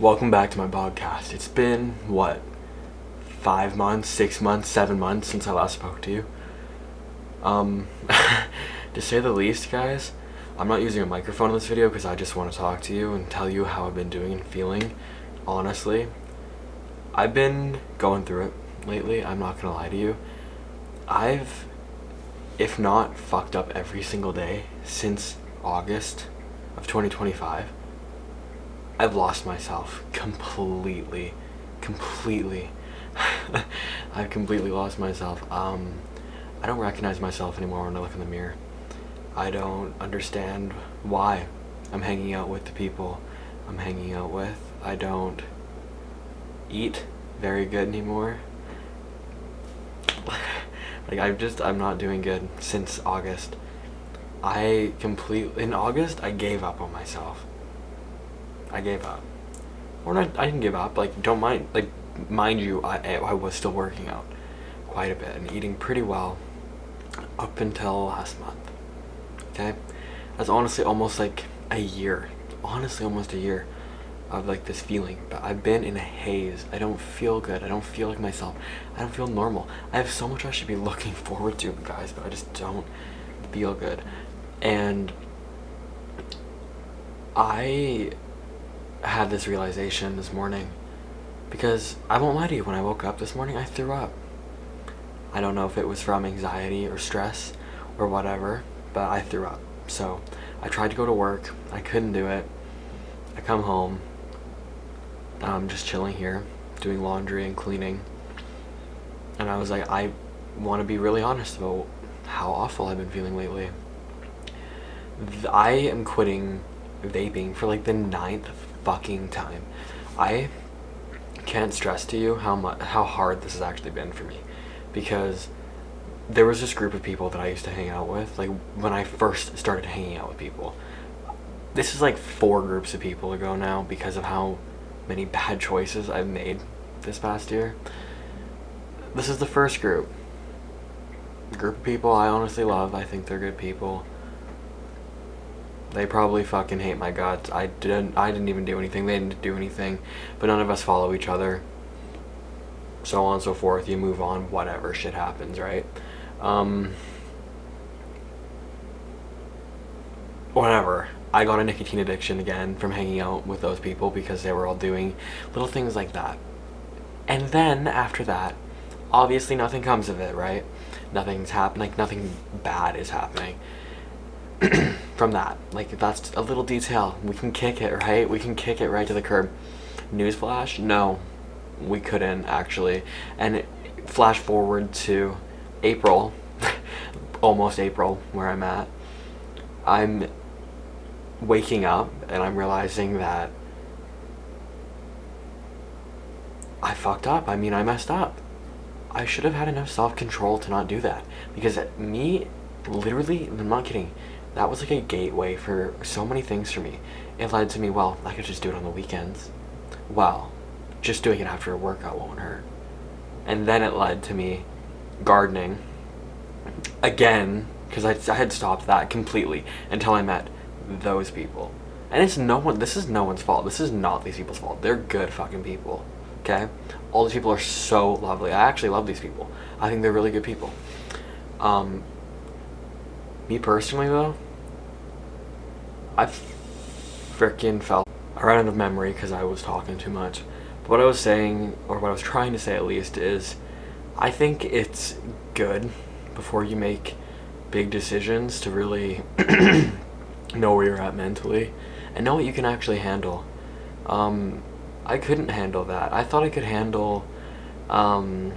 Welcome back to my podcast. It's been, 5 months, 6 months, 7 months since I last spoke to you. To say the least, guys, I'm not using a microphone in this video because I just want to talk to you and tell you how I've been doing and feeling. Honestly, I've been going through it lately, I'm not gonna lie to you. I've, if not fucked up every single day since August of 2025. I've lost myself completely. I've completely lost myself. I don't recognize myself anymore when I look in the mirror. I don't understand why I'm hanging out with the people I'm hanging out with. I don't eat very good anymore. I'm not doing good since August. In August, I gave up on myself. I gave up. Or not, I didn't give up, mind you, I was still working out quite a bit and eating pretty well up until last month, okay? That's honestly almost like a year, almost a year of this feeling, but I've been in a haze. I don't feel good, I don't feel like myself, I don't feel normal. I have so much I should be looking forward to, guys, but I just don't feel good. And I had this realization this morning because I won't lie to you, when I woke up this morning I threw up. I don't know if it was from anxiety or stress or whatever, but I threw up. So I tried to go to work, I couldn't do it. I come home, I'm just chilling here doing laundry and cleaning, and I was like, I want to be really honest about how awful I've been feeling lately. I am quitting vaping for the 9th fucking time. I can't stress to you how hard this has actually been for me, because there was this group of people that I used to hang out with, when I first started hanging out with people. This is 4 groups of people ago now because of how many bad choices I've made this past year. This is the first group of people I honestly love. I think they're good people. They probably fucking hate my guts. I didn't even do anything. They didn't do anything. But none of us follow each other. So on and so forth. You move on. Whatever. Shit happens, right? Whatever. I got a nicotine addiction again from hanging out with those people because they were all doing little things like that. And then after that, obviously nothing comes of it, right? Nothing's happening. Nothing bad is happening. From that, that's a little detail. We can kick it, right? We can kick it right to the curb. Newsflash, no, we couldn't actually. And flash forward to April, almost April, where I'm at. I'm waking up and I'm realizing that I fucked up. I messed up. I should have had enough self-control to not do that, because me, literally, I'm not kidding, that was a gateway for so many things for me. It led to me, well, I could just do it on the weekends. Well, just doing it after a workout won't hurt. And then it led to me gardening again, because I had stopped that completely until I met those people. And this is no one's fault. This is not these people's fault. They're good fucking people, okay? All these people are so lovely. I actually love these people. I think they're really good people. Me personally, though, I freaking felt, I ran out of memory because I was talking too much. But what I was saying, or what I was trying to say at least, is I think it's good before you make big decisions to really know where you're at mentally and know what you can actually handle. I couldn't handle that. I thought I could handle going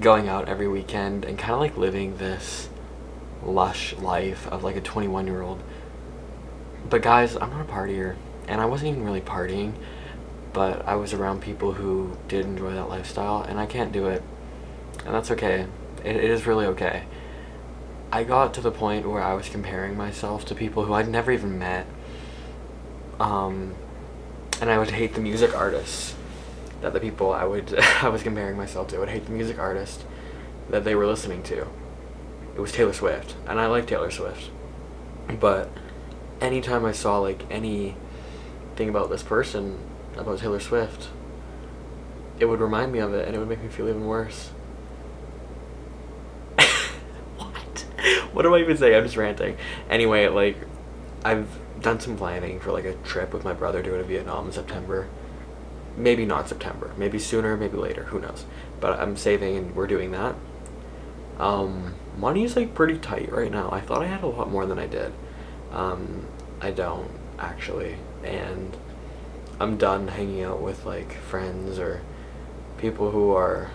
out every weekend and kind of living this lush life of a 21-year-old. But guys, I'm not a partier, and I wasn't even really partying, but I was around people who did enjoy that lifestyle, and I can't do it, and that's okay. It is really okay. I got to the point where I was comparing myself to people who I'd never even met, and I would hate the music artists that the people I was comparing myself to. I would hate the music artist that they were listening to. It was Taylor Swift, and I like Taylor Swift, but anytime I saw any think about this person, about Taylor Swift, it would remind me of it, and it would make me feel even worse. What? What am I even saying? I'm just ranting. Anyway, like, I've done some planning for like a trip with my brother to go to Vietnam in September. Maybe not September. Maybe sooner, maybe later. Who knows? But I'm saving and we're doing that. Money is like pretty tight right now. I thought I had a lot more than I did. I don't actually. And I'm done hanging out with like friends or people who are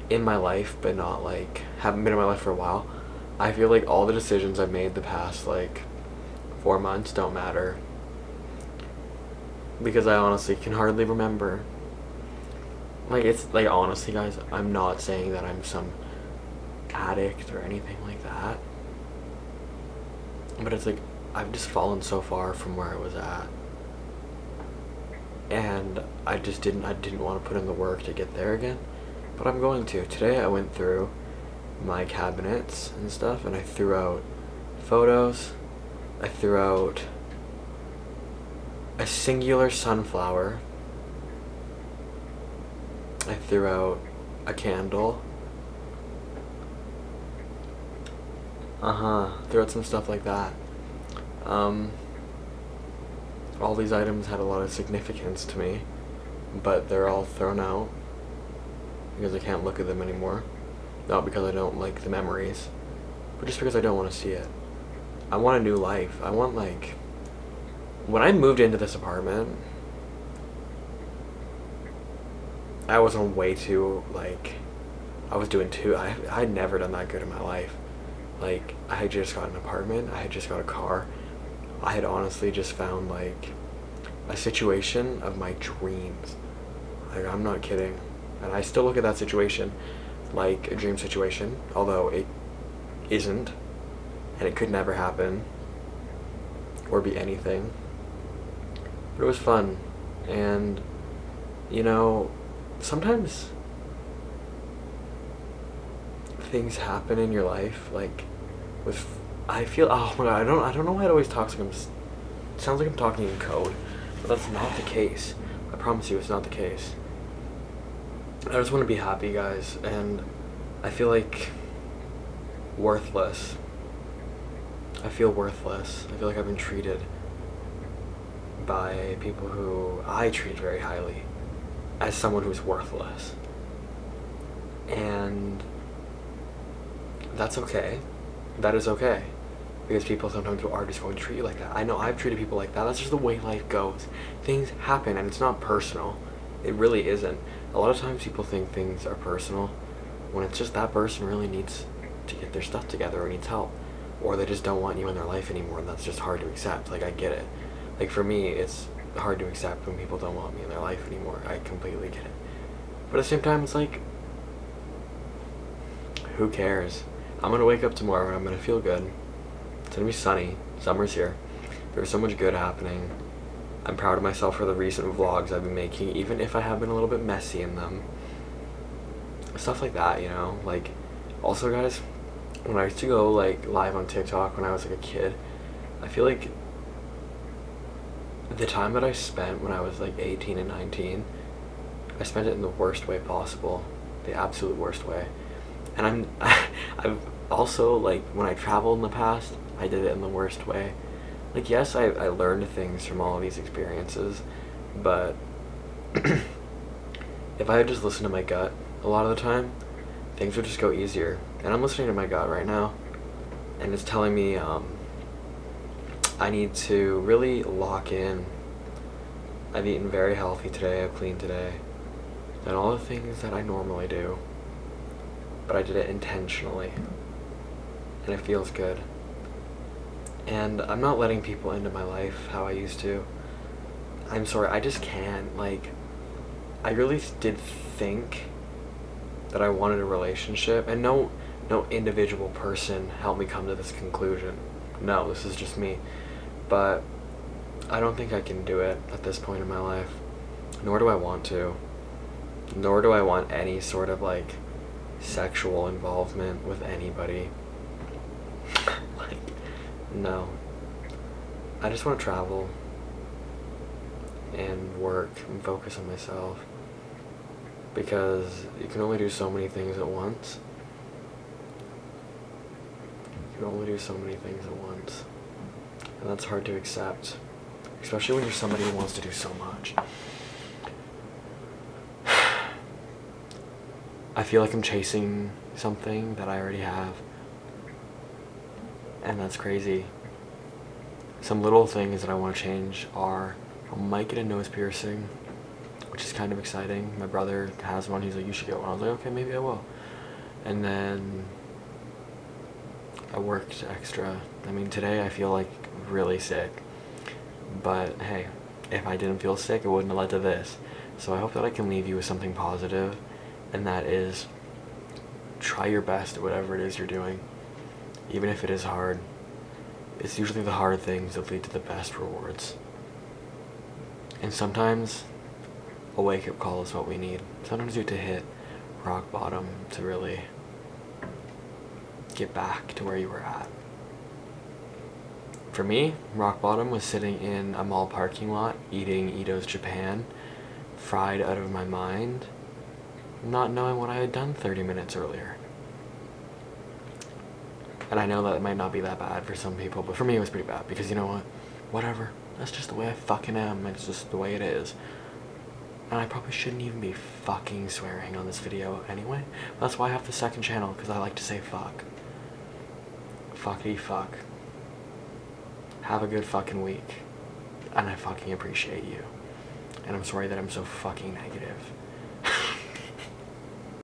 in my life but not like haven't been in my life for a while. I feel like all the decisions I've made the past like 4 months don't matter because I honestly can hardly remember. Like, it's like, honestly guys, I'm not saying that I'm some addict or anything like that, but it's like I've just fallen so far from where I was at, and I didn't want to put in the work to get there again, but I'm going to. Today I went through my cabinets and stuff, and I threw out photos. I threw out a singular sunflower. I threw out a candle. Threw out some stuff like that. All these items had a lot of significance to me, but they're all thrown out because I can't look at them anymore. Not because I don't like the memories, but just because I don't want to see it. I want a new life. I want, like, when I moved into this apartment, I was on way too, like, I was doing too, I had never done that good in my life. Like, I had just got an apartment, I had just got a car. I had honestly just found, like, a situation of my dreams. Like, I'm not kidding. And I still look at that situation like a dream situation, although it isn't, and it could never happen, or be anything. But it was fun, and, you know, sometimes things happen in your life, like, I feel, oh my god, I don't know why it always talks like it sounds like I'm talking in code, but that's not the case. I promise you, it's not the case. I just want to be happy, guys, and I feel like worthless. I feel worthless. I feel like I've been treated by people who I treat very highly as someone who's worthless. And that's okay. That is okay. Because people sometimes are just going to treat you like that. I know I've treated people like that. That's just the way life goes. Things happen, and it's not personal. It really isn't. A lot of times people think things are personal when it's just that person really needs to get their stuff together or needs help. Or they just don't want you in their life anymore, and that's just hard to accept. Like, I get it. Like, for me, it's hard to accept when people don't want me in their life anymore. I completely get it. But at the same time, it's like, who cares? I'm gonna wake up tomorrow and I'm gonna feel good. It's gonna be sunny. Summer's here. There's so much good happening. I'm proud of myself for the recent vlogs I've been making, even if I have been a little bit messy in them. Stuff like that, you know? Like, also, guys, when I used to go, like, live on TikTok when I was, like, a kid, I feel like the time that I spent when I was, like, 18 and 19, I spent it in the worst way possible. The absolute worst way. And I've also, like, when I traveled in the past, I did it in the worst way. Like, yes, I learned things from all of these experiences, but if I had just listened to my gut a lot of the time, things would just go easier. And I'm listening to my gut right now, and it's telling me I need to really lock in. I've eaten very healthy today, I've cleaned today, done all the things that I normally do, but I did it intentionally, and it feels good. And I'm not letting people into my life how I used to. I'm sorry, I just can't. Like, I really did think that I wanted a relationship, and no individual person helped me come to this conclusion. No, this is just me. But I don't think I can do it at this point in my life. Nor do I want to. Nor do I want any sort of, like, sexual involvement with anybody. Like, no. I just want to travel and work and focus on myself, because you can only do so many things at once. You can only do so many things at once, and that's hard to accept, especially when you're somebody who wants to do so much. I feel like I'm chasing something that I already have, and that's crazy. Some little things that I want to change are, I might get a nose piercing, which is kind of exciting. My brother has one. He's like, you should get one. I was like, okay, maybe I will. And then I worked extra. I mean, today I feel like really sick, but hey, if I didn't feel sick, it wouldn't have led to this. So I hope that I can leave you with something positive, and that is, try your best at whatever it is you're doing, even if it is hard. It's usually the hard things that lead to the best rewards. And sometimes a wake-up call is what we need. Sometimes you have to hit rock bottom to really get back to where you were at. For me, rock bottom was sitting in a mall parking lot eating Ito's Japan, fried out of my mind, not knowing what I had done 30 minutes earlier. And I know that it might not be that bad for some people, but for me it was pretty bad, because you know what? Whatever. That's just the way I fucking am. It's just the way it is. And I probably shouldn't even be fucking swearing on this video anyway. That's why I have the second channel, because I like to say fuck. Fuckity fuck. Have a good fucking week. And I fucking appreciate you. And I'm sorry that I'm so fucking negative.